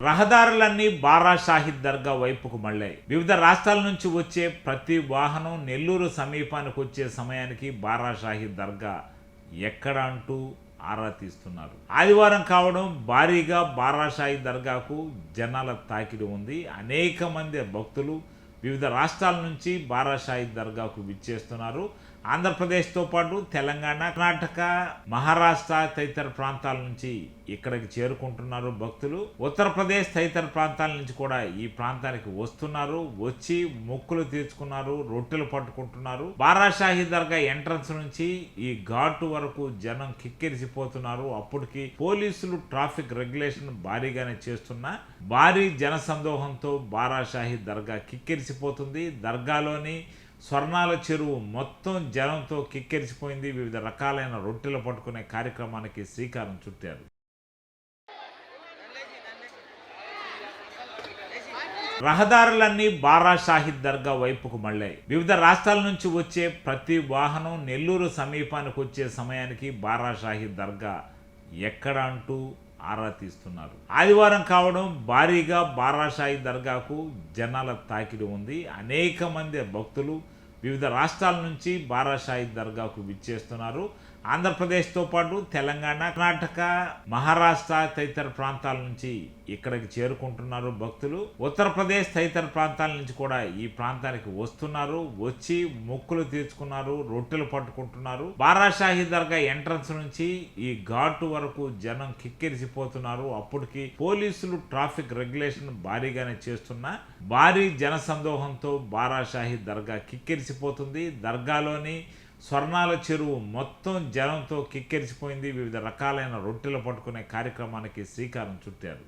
రహదారులన్నీ బారా షాహిద్ దర్గా వైపుకు మళ్ళాయి. వివిధ రాష్ట్రాల నుంచి వచ్చే ప్రతి వాహనం నెల్లూరు సమీపానికి వచ్చే సమయానికి బారా షాహిద్ దర్గా ఎక్కడ అంటూ ఆరా తీస్తున్నారు. ఆదివారం కావడం భారీగా బారా షాహిద్ దర్గాకు జనాల తాకిడి ఉంది. అనేక మంది భక్తులు వివిధ రాష్ట్రాల నుంచి బారా షాహిద్ దర్గాకు విచ్చేస్తున్నారు. ఆంధ్రప్రదేశ్తో పాటు తెలంగాణ, కర్ణాటక, మహారాష్ట్ర తదితర ప్రాంతాల నుంచి ఇక్కడికి చేరుకుంటున్నారు భక్తులు. ఉత్తరప్రదేశ్ తదితర ప్రాంతాల నుంచి కూడా ఈ ప్రాంతానికి వస్తున్నారు. వచ్చి మొక్కులు తీర్చుకున్నారు, రొట్టెలు పట్టుకుంటున్నారు. బారా షాహిద్ దర్గా ఎంట్రన్స్ నుంచి ఈ ఘాటు వరకు జనం కిక్కిరిసిపోతున్నారు. అప్పటికి పోలీసులు ట్రాఫిక్ రెగ్యులేషన్ భారీగానే చేస్తున్నా భారీ జన సందోహంతో బారా షాహిద్ దర్గా కిక్కిరిసిపోతుంది. దర్గాలోని స్వర్ణాల చెరువు మొత్తం జనంతో కిక్కిరిసిపోయింది. వివిధ రకాలైన రొట్టెలు పట్టుకునే కార్యక్రమానికి శ్రీకారం చుట్టారు. రహదారులన్నీ బారా షాహిద్ దర్గా వైపుకు మళ్ళాయి. వివిధ రాష్ట్రాల నుంచి వచ్చే ప్రతి వాహనం నెల్లూరు సమీపానికి వచ్చే సమయానికి బారా షాహిద్ దర్గా ఎక్కడ అంటూ ఆరా తీస్తున్నారు. ఆదివారం కావడం భారీగా బారా షాహిద్ దర్గాకు జనాల తాకిడి ఉంది. అనేక మంది భక్తులు వివిధ రాష్ట్రాల నుంచి బారా షాహిద్ దర్గాకు విచ్చేస్తున్నారు. ఆంధ్రప్రదేశ్తో పాటు తెలంగాణ, కర్ణాటక, మహారాష్ట్ర తదితర ప్రాంతాల నుంచి ఇక్కడికి చేరుకుంటున్నారు భక్తులు. ఉత్తరప్రదేశ్ తదితర ప్రాంతాల నుంచి కూడా ఈ ప్రాంతానికి వస్తున్నారు. వచ్చి మొక్కులు తీర్చుకున్నారు, రొట్టెలు పట్టుకుంటున్నారు. బారా షాహిద్ దర్గా ఎంట్రన్స్ నుంచి ఈ ఘాటు వరకు జనం కిక్కిరిసిపోతున్నారు. అప్పటికి పోలీసులు ట్రాఫిక్ రెగ్యులేషన్ భారీగానే చేస్తున్నా భారీ జన సందోహంతో బారా షాహిద్ దర్గా కిక్కిరిసిపోతుంది. దర్గాలోని స్వర్ణాల చెరువు మొత్తం జనంతో కిక్కిరిసిపోయింది. వివిధ రకాలైన రొట్టెలు పట్టుకునే కార్యక్రమానికి శ్రీకారం చుట్టారు.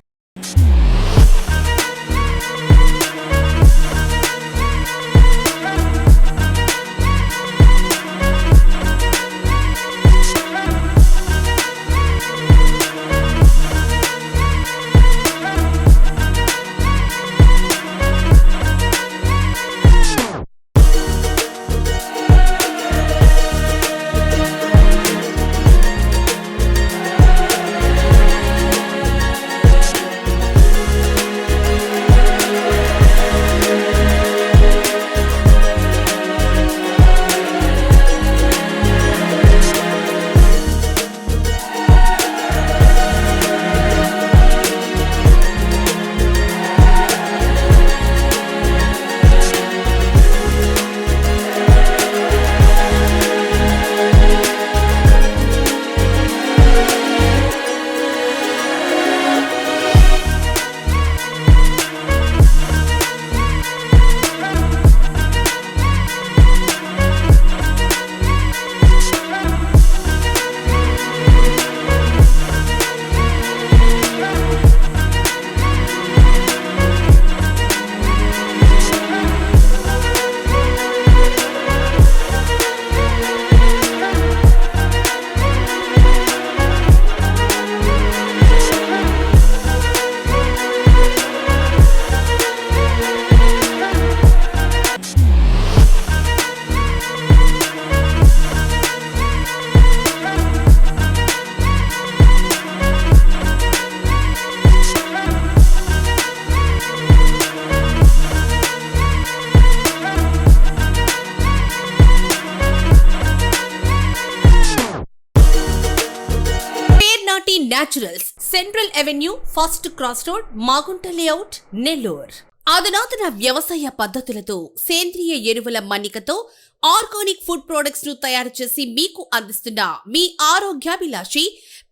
Naturals, central avenue, first cross road, Magunta layout, Nellore. అధునాతన వ్యవసాయ పద్ధతులతో సేంద్రియ ఎరువుల మన్నికతో ఆర్గానిక్ ఫుడ్ ప్రొడక్ట్స్ ను తయారు చేసి మీకు అందిస్తున్న మీ ఆరోగ్యాభిలాషి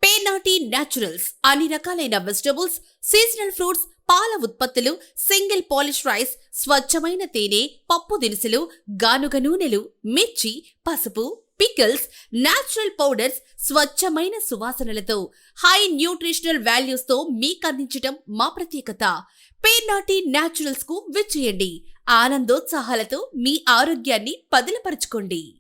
పేర్నాటి న్యాచురల్స్. అన్ని రకాలైన వెజిటబుల్స్, సీజనల్ ఫ్రూట్స్, పాల ఉత్పత్తులు, సింగిల్ పాలిష్ రైస్, స్వచ్ఛమైన తేనె, పప్పు దినుసులు, గానుగ నూనెలు, మిర్చి, పసుపు, పికిల్స్, న్యాచురల్ పౌడర్స్, స్వచ్ఛమైన సువాసనలతో హై న్యూట్రిషనల్ వాల్యూస్ తో మీకందించటం మా ప్రత్యేకత. పేర్నాటి న్యాచురల్స్ కు విచ్చేయండి. ఆనందోత్సాహాలతో మీ ఆరోగ్యాన్ని పదిలపరచుకోండి.